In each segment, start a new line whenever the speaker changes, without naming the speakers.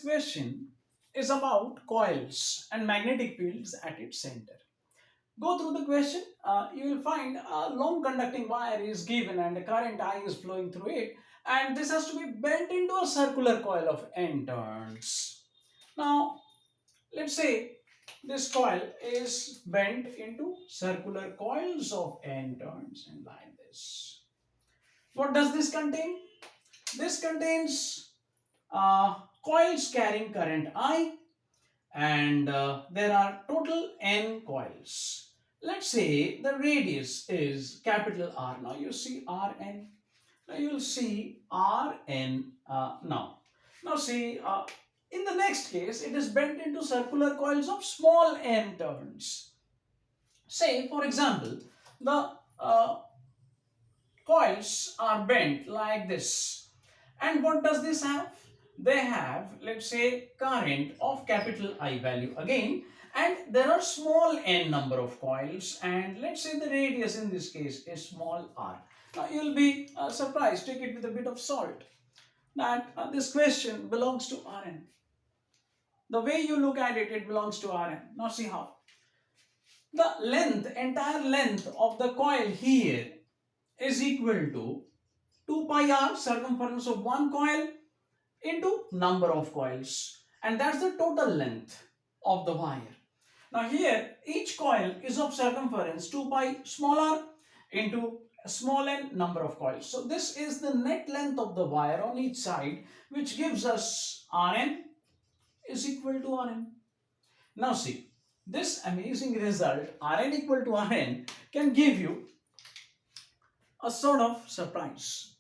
question is about coils and magnetic fields at its center. Go through the question. You will find a long conducting wire is given and a current I is flowing through it, and this has to be bent into a circular coil of N turns. Now, let's say this coil is bent into circular coils of N turns and like this. What does this contain? This contains coils carrying current I, and there are total N coils. Let's say the radius is capital R. Now you see Rn. Now you will see Rn now. Now see, in the next case, it is bent into circular coils of small n turns. Say, for example, the coils are bent like this. And what does this have? They have, let's say, current of capital I value again, and there are small n number of coils, and let's say the radius in this case is small r. Now you'll be surprised, take it with a bit of salt, that this question belongs to Rn. The way you look at it, it belongs to Rn. Now see how. The length, entire length of the coil here is equal to 2 pi r, circumference of one coil, into number of coils, and that's the total length of the wire. Now here each coil is of circumference 2 pi small r into small n number of coils. So this is the net length of the wire on each side, which gives us Rn is equal to Rn. Now see, this amazing result Rn equal to Rn can give you a sort of surprise.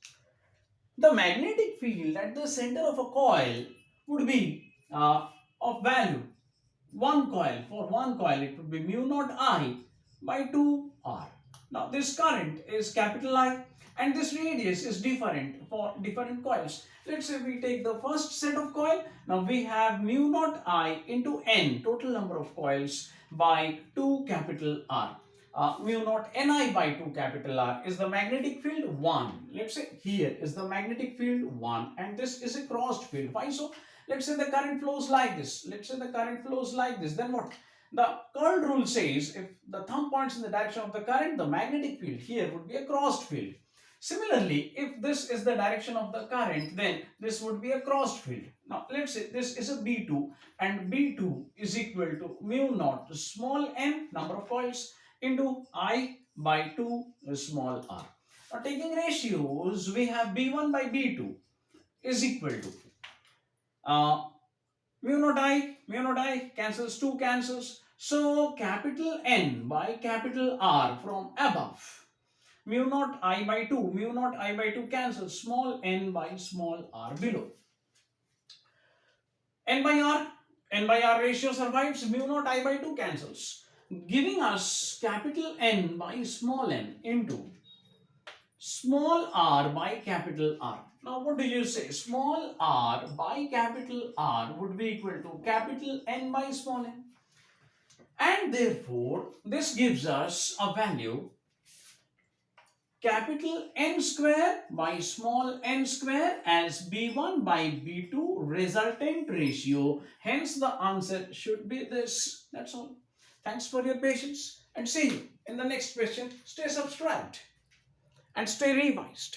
The magnetic field at the center of a coil would be of value. One coil, for one coil it would be mu naught I by 2r. Now this current is capital I, and this radius is different for different coils. Let's say we take the first set of coil. Now we have mu naught I into n, total number of coils, by 2 capital R. Mu naught Ni by 2 capital R is the magnetic field 1. Let's say here is the magnetic field 1, and this is a crossed field. Why so? Let's say the current flows like this. Let's say the current flows like this. Then what? The curl rule says if the thumb points in the direction of the current, the magnetic field here would be a crossed field. Similarly, if this is the direction of the current, then this would be a crossed field. Now, let's say this is a B2, and B2 is equal to mu naught small n, number of coils, into I by 2 small r. Now, taking ratios, we have B1 by B2 is equal to mu naught I cancels, 2 cancels. So, capital N by capital R from above. Mu naught I by 2 cancels, small n by small r below. N by r ratio survives, mu naught I by 2 cancels, giving us capital N by small n into small r by capital R. Now what do you say? Small r by capital R would be equal to capital N by small n. And therefore, this gives us a value capital N square by small n square as B1 by B2 resultant ratio. Hence, the answer should be this. That's all. Thanks for your patience, and see you in the next question. Stay subscribed and stay revised.